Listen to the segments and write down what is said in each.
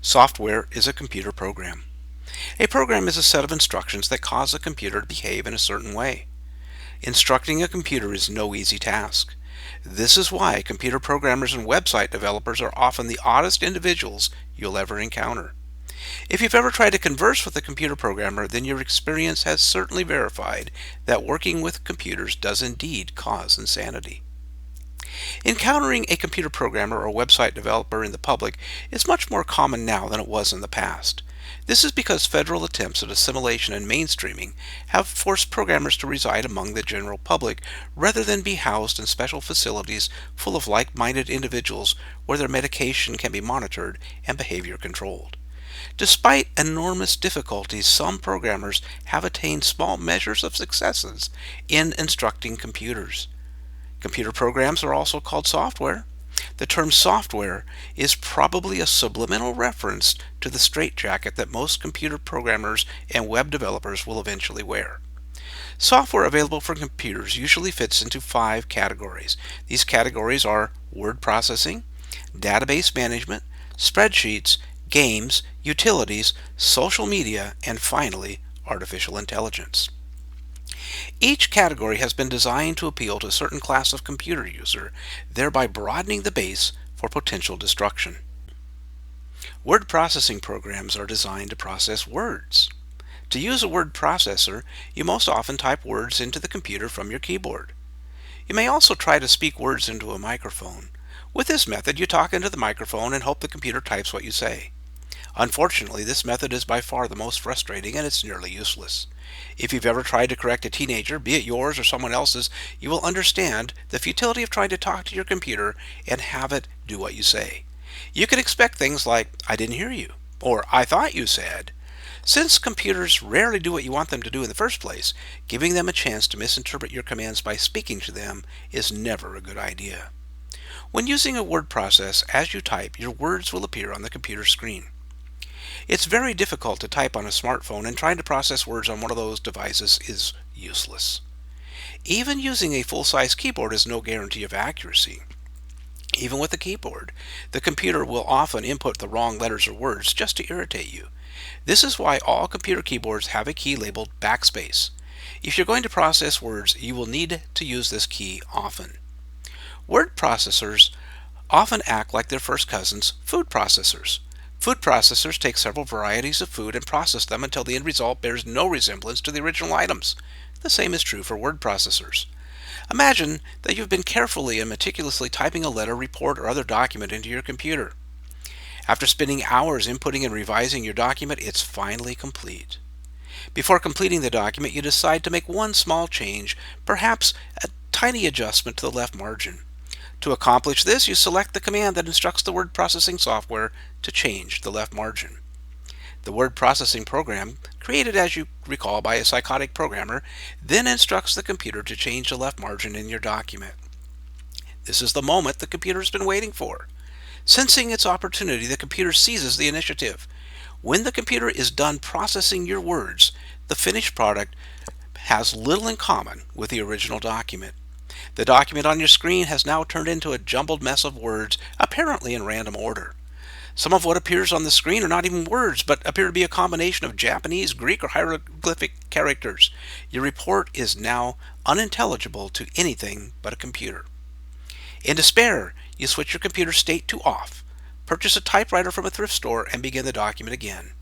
Software is a computer program. A program is a set of instructions that cause a computer to behave in a certain way. Instructing a computer is no easy task. This is why computer programmers and website developers are often the oddest individuals you'll ever encounter. If you've ever tried to converse with a computer programmer, then your experience has certainly verified that working with computers does indeed cause insanity. Encountering a computer programmer or website developer in the public is much more common now than it was in the past. This is because federal attempts at assimilation and mainstreaming have forced programmers to reside among the general public rather than be housed in special facilities full of like-minded individuals where their medication can be monitored and behavior controlled. Despite enormous difficulties, some programmers have attained small measures of successes in instructing computers. Computer programs are also called software. The term software is probably a subliminal reference to the straitjacket that most computer programmers and web developers will eventually wear. Software available for computers usually fits into 5 categories. These categories are word processing, database management, spreadsheets, games, utilities, social media, and finally, artificial intelligence. Each category has been designed to appeal to a certain class of computer user, thereby broadening the base for potential destruction. Word processing programs are designed to process words. To use a word processor, you most often type words into the computer from your keyboard. You may also try to speak words into a microphone. With this method, you talk into the microphone and hope the computer types what you say. Unfortunately, this method is by far the most frustrating and it's nearly useless. If you've ever tried to correct a teenager, be it yours or someone else's, you will understand the futility of trying to talk to your computer and have it do what you say. You can expect things like, "I didn't hear you," or "I thought you said." Since computers rarely do what you want them to do in the first place, giving them a chance to misinterpret your commands by speaking to them is never a good idea. When using a word process, as you type, your words will appear on the computer screen. It's very difficult to type on a smartphone, and trying to process words on one of those devices is useless. Even using a full-size keyboard is no guarantee of accuracy. Even with a keyboard, the computer will often input the wrong letters or words just to irritate you. This is why all computer keyboards have a key labeled backspace. If you're going to process words, you will need to use this key often. Word processors often act like their first cousins, food processors. Food processors take several varieties of food and process them until the end result bears no resemblance to the original items. The same is true for word processors. Imagine that you've been carefully and meticulously typing a letter, report, or other document into your computer. After spending hours inputting and revising your document, it's finally complete. Before completing the document, you decide to make one small change, perhaps a tiny adjustment to the left margin. To accomplish this, you select the command that instructs the word processing software to change the left margin. The word processing program, created as you recall by a psychotic programmer, then instructs the computer to change the left margin in your document. This is the moment the computer's been waiting for. Sensing its opportunity, the computer seizes the initiative. When the computer is done processing your words, the finished product has little in common with the original document. The document on your screen has now turned into a jumbled mess of words, apparently in random order. Some of what appears on the screen are not even words, but appear to be a combination of Japanese, Greek, or hieroglyphic characters. Your report is now unintelligible to anything but a computer. In despair, you switch your computer state to off, purchase a typewriter from a thrift store, and begin the document again.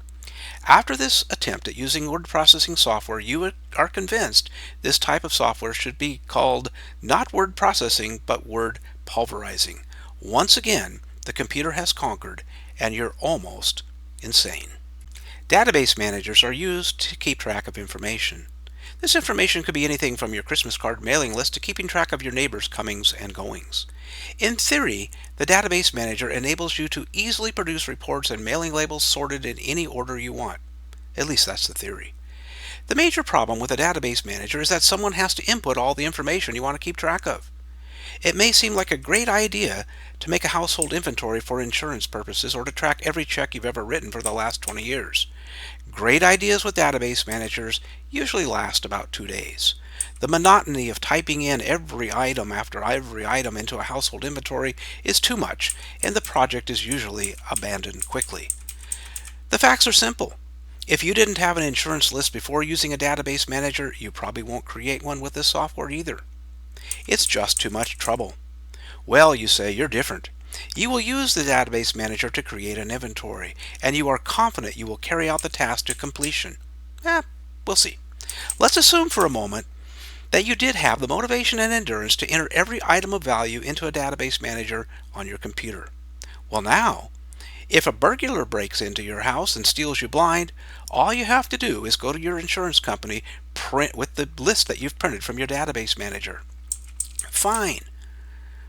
After this attempt at using word processing software, you are convinced this type of software should be called not word processing, but word pulverizing. Once again, the computer has conquered, and you're almost insane. Database managers are used to keep track of information. This information could be anything from your Christmas card mailing list to keeping track of your neighbors' comings and goings. In theory, the database manager enables you to easily produce reports and mailing labels sorted in any order you want. At least that's the theory. The major problem with a database manager is that someone has to input all the information you want to keep track of. It may seem like a great idea to make a household inventory for insurance purposes or to track every check you've ever written for the last 20 years. Great ideas with database managers usually last about 2 days. The monotony of typing in every item after every item into a household inventory is too much, and the project is usually abandoned quickly. facts are simple. If you didn't have an insurance list before using a database manager, you probably won't create one with this software either. It's just too much trouble. Well, you say, you're different. You will use the database manager to create an inventory, and you are confident you will carry out the task to completion. We'll see. Let's assume for a moment that you did have the motivation and endurance to enter every item of value into a database manager on your computer. Well, now, if a burglar breaks into your house and steals you blind, all you have to do is go to your insurance company, print with the list that you've printed from your database manager. Fine.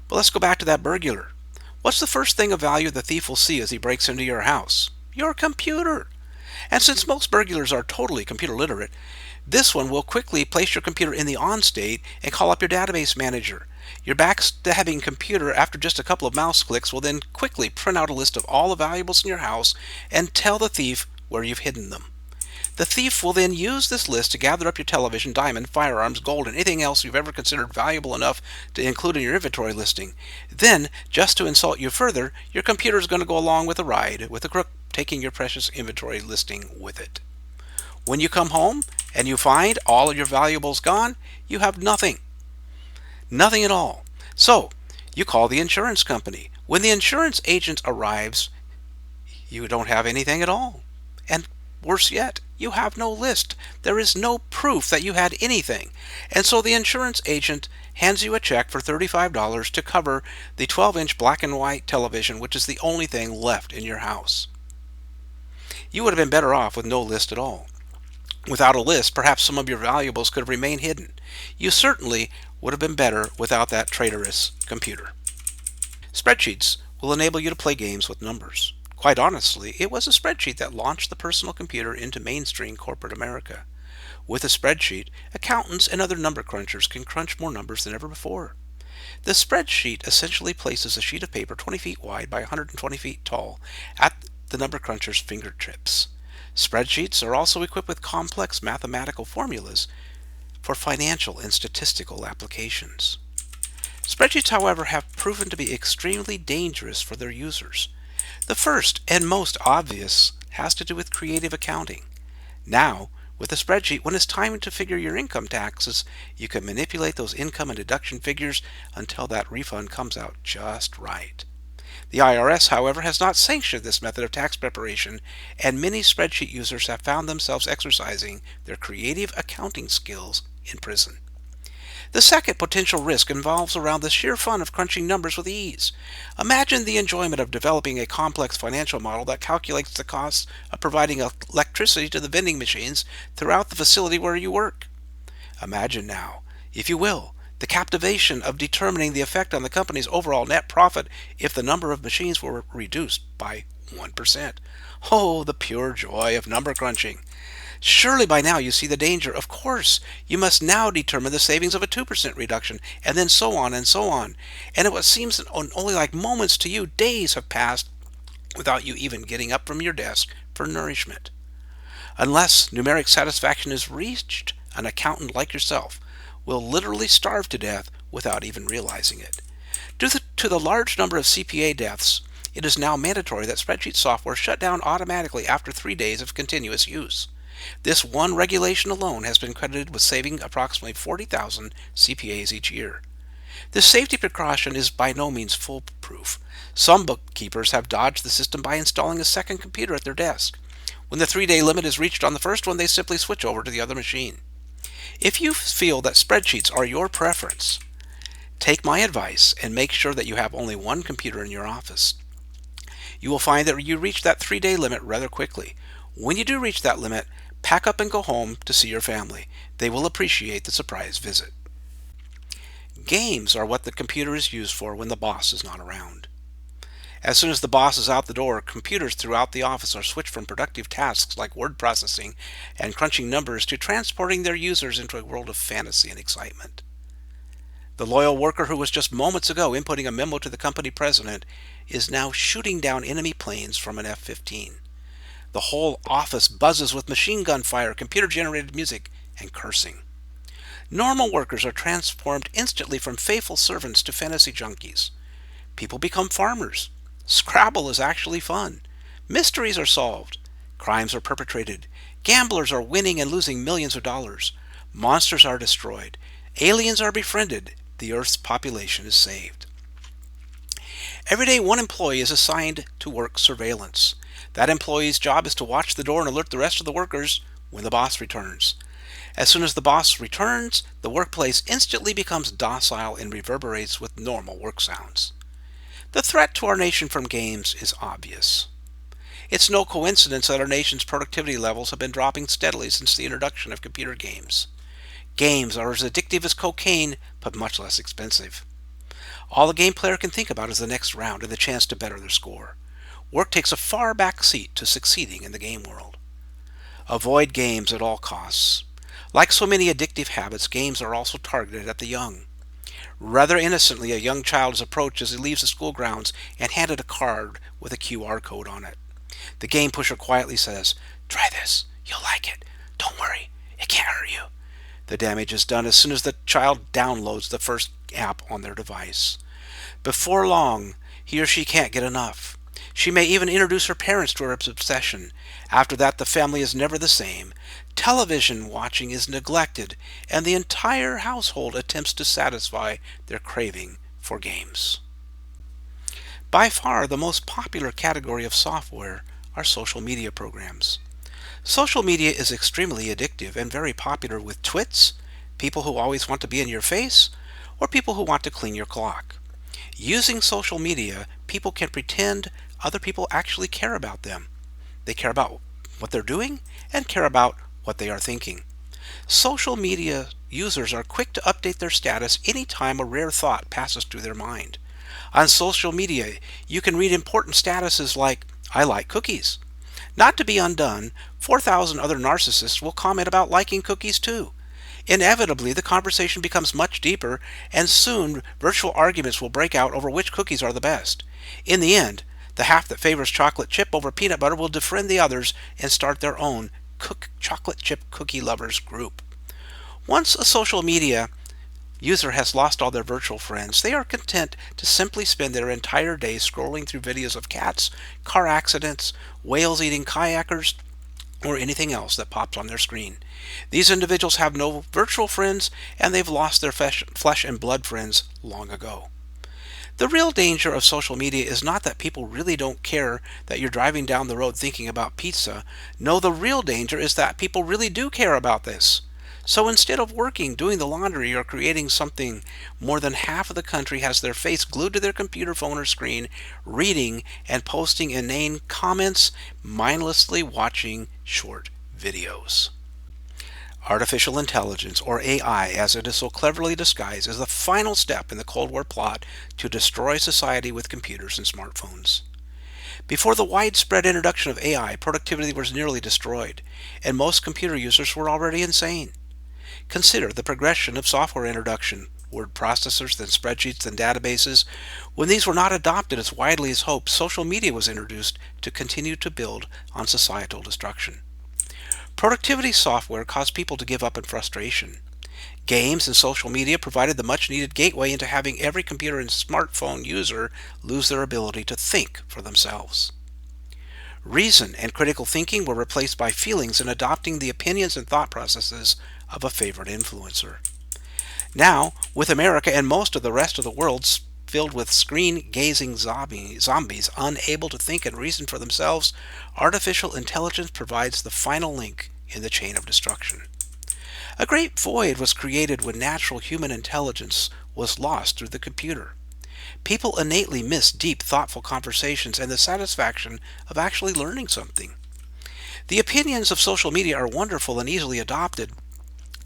But let's go back to that burglar. What's the first thing of value the thief will see as he breaks into your house? Your computer. And since most burglars are totally computer literate, this one will quickly place your computer in the on state and call up your database manager. Your backstabbing computer, after just a couple of mouse clicks, will then quickly print out a list of all the valuables in your house and tell the thief where you've hidden them. The thief will then use this list to gather up your television, diamond, firearms, gold, and anything else you've ever considered valuable enough to include in your inventory listing. Then, just to insult you further, your computer is going to go along with the ride, with the crook taking your precious inventory listing with it. When you come home and you find all of your valuables gone, you have nothing. Nothing at all. So, you call the insurance company. When the insurance agent arrives, you don't have anything at all. And worse yet, you have no list. There is no proof that you had anything. And so the insurance agent hands you a check for $35 to cover the 12-inch black and white television, which is the only thing left in your house. You would have been better off with no list at all. Without a list, perhaps some of your valuables could have remained hidden. You certainly would have been better without that traitorous computer. Spreadsheets will enable you to play games with numbers. Quite honestly, it was a spreadsheet that launched the personal computer into mainstream corporate America. With a spreadsheet, accountants and other number crunchers can crunch more numbers than ever before. The spreadsheet essentially places a sheet of paper 20 feet wide by 120 feet tall at the number cruncher's fingertips. Spreadsheets are also equipped with complex mathematical formulas for financial and statistical applications. Spreadsheets, however, have proven to be extremely dangerous for their users. The first and most obvious has to do with creative accounting. Now, with a spreadsheet, when it's time to figure your income taxes, you can manipulate those income and deduction figures until that refund comes out just right. The IRS, however, has not sanctioned this method of tax preparation, and many spreadsheet users have found themselves exercising their creative accounting skills in prison. The second potential risk involves around the sheer fun of crunching numbers with ease. Imagine the enjoyment of developing a complex financial model that calculates the costs of providing electricity to the vending machines throughout the facility where you work. Imagine now, if you will, the captivation of determining the effect on the company's overall net profit if the number of machines were reduced by 1%. Oh, the pure joy of number crunching. Surely by now you see the danger. Of course, you must now determine the savings of a 2% reduction, and then so on and so on. And it seems only like moments to you, days have passed without you even getting up from your desk for nourishment. Unless numeric satisfaction is reached, an accountant like yourself will literally starve to death without even realizing it. Due to the large number of CPA deaths, it is now mandatory that spreadsheet software shut down automatically after 3 days of continuous use. This one regulation alone has been credited with saving approximately 40,000 CPAs each year. This safety precaution is by no means foolproof. Some bookkeepers have dodged the system by installing a second computer at their desk. When the 3-day limit is reached on the first one, they simply switch over to the other machine. If you feel that spreadsheets are your preference, take my advice and make sure that you have only one computer in your office. You will find that you reach that 3-day limit rather quickly. When you do reach that limit, pack up and go home to see your family. They will appreciate the surprise visit. Games are what the computer is used for when the boss is not around. As soon as the boss is out the door, computers throughout the office are switched from productive tasks like word processing and crunching numbers to transporting their users into a world of fantasy and excitement. The loyal worker who was just moments ago inputting a memo to the company president is now shooting down enemy planes from an F-15. The whole office buzzes with machine gun fire, computer-generated music, and cursing. Normal workers are transformed instantly from faithful servants to fantasy junkies. People become farmers. Scrabble is actually fun. Mysteries are solved. Crimes are perpetrated. Gamblers are winning and losing millions of dollars. Monsters are destroyed. Aliens are befriended. The Earth's population is saved. Every day, one employee is assigned to work surveillance. That employee's job is to watch the door and alert the rest of the workers when the boss returns. As soon as the boss returns, the workplace instantly becomes docile and reverberates with normal work sounds. The threat to our nation from games is obvious. It's no coincidence that our nation's productivity levels have been dropping steadily since the introduction of computer games. Games are as addictive as cocaine, but much less expensive. All a game player can think about is the next round and the chance to better their score. Work takes a far back seat to succeeding in the game world. Avoid games at all costs. Like so many addictive habits, games are also targeted at the young. Rather innocently, a young child is approached as he leaves the school grounds and handed a card with a QR code on it. The game pusher quietly says, "Try this. You'll like it. Don't worry. It can't hurt you." The damage is done as soon as the child downloads the first app on their device. Before long, he or she can't get enough. She may even introduce her parents to her obsession. After that, the family is never the same. Television watching is neglected, and the entire household attempts to satisfy their craving for games. By far, the most popular category of software are social media programs. Social media is extremely addictive and very popular with twits, people who always want to be in your face, or people who want to clean your clock. Using social media, people can pretend other people actually care about them. They care about what they're doing and care about what they are thinking. Social media users are quick to update their status anytime a rare thought passes through their mind. On social media, you can read important statuses like, "I like cookies." Not to be undone, 4,000 other narcissists will comment about liking cookies too. Inevitably, the conversation becomes much deeper, and soon virtual arguments will break out over which cookies are the best. In the end, the half that favors chocolate chip over peanut butter will defriend the others and start their own chocolate chip cookie lovers group. Once a social media user has lost all their virtual friends, they are content to simply spend their entire day scrolling through videos of cats, car accidents, whales eating kayakers, or anything else that pops on their screen. These individuals have no virtual friends, and they've lost their flesh and blood friends long ago. The real danger of social media is not that people really don't care that you're driving down the road thinking about pizza. No, the real danger is that people really do care about this. So instead of working, doing the laundry, or creating something, more than half of the country has their face glued to their computer, phone, or screen, reading and posting inane comments, mindlessly watching short videos. Artificial intelligence, or AI as it is so cleverly disguised, is the final step in the Cold War plot to destroy society with computers and smartphones. Before the widespread introduction of AI, productivity was nearly destroyed, and most computer users were already insane. Consider the progression of software introduction, word processors, then spreadsheets, then databases. When these were not adopted as widely as hoped, social media was introduced to continue to build on societal destruction. Productivity software caused people to give up in frustration. Games and social media provided the much-needed gateway into having every computer and smartphone user lose their ability to think for themselves. Reason and critical thinking were replaced by feelings and adopting the opinions and thought processes of a favorite influencer. Now, with America and most of the rest of the world filled with screen-gazing zombies unable to think and reason for themselves, artificial intelligence provides the final link in the chain of destruction. A great void was created when natural human intelligence was lost through the computer. People innately miss deep, thoughtful conversations and the satisfaction of actually learning something. The opinions of social media are wonderful and easily adopted,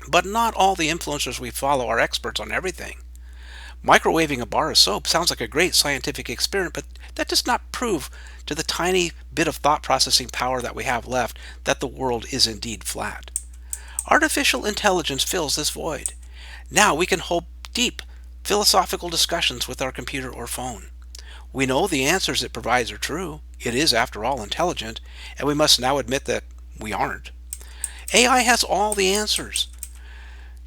but not all the influencers we follow are experts on everything. Microwaving a bar of soap sounds like a great scientific experiment, but that does not prove to the tiny bit of thought processing power that we have left that the world is indeed flat. Artificial intelligence fills this void. Now we can hold deep philosophical discussions with our computer or phone. We know the answers it provides are true. It is, after all, intelligent, and we must now admit that we aren't. AI has all the answers.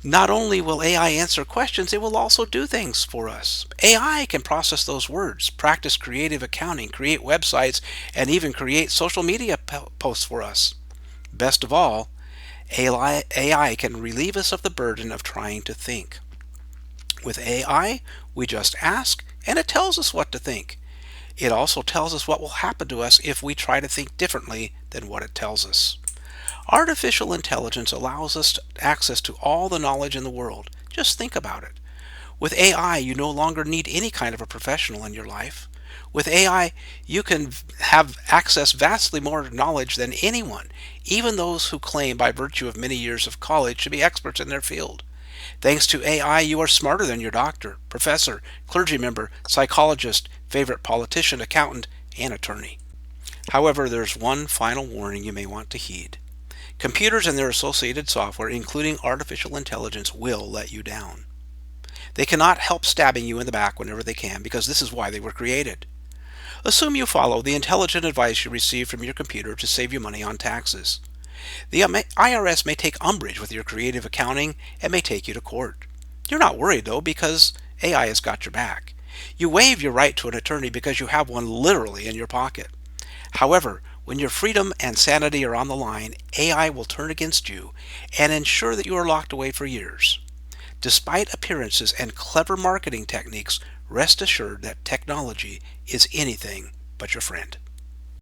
Not only will AI answer questions, it will also do things for us. AI can process those words, practice creative accounting, create websites, and even create social media posts for us. Best of all, AI can relieve us of the burden of trying to think. With AI, we just ask and it tells us what to think. It also tells us what will happen to us if we try to think differently than what it tells us. Artificial intelligence allows us access to all the knowledge in the world. Just think about it. With AI, you no longer need any kind of a professional in your life. With AI, you can have access vastly more knowledge than anyone, even those who claim by virtue of many years of college to be experts in their field. Thanks to AI, you are smarter than your doctor, professor, clergy member, psychologist, favorite politician, accountant, and attorney. However, there's one final warning you may want to heed. Computers and their associated software, including artificial intelligence, will let you down. They cannot help stabbing you in the back whenever they can because this is why they were created. Assume you follow the intelligent advice you receive from your computer to save you money on taxes. The IRS may take umbrage with your creative accounting and may take you to court. You're not worried though because AI has got your back. You waive your right to an attorney because you have one literally in your pocket. However, when your freedom and sanity are on the line, AI will turn against you and ensure that you are locked away for years. Despite appearances and clever marketing techniques, rest assured that technology is anything but your friend.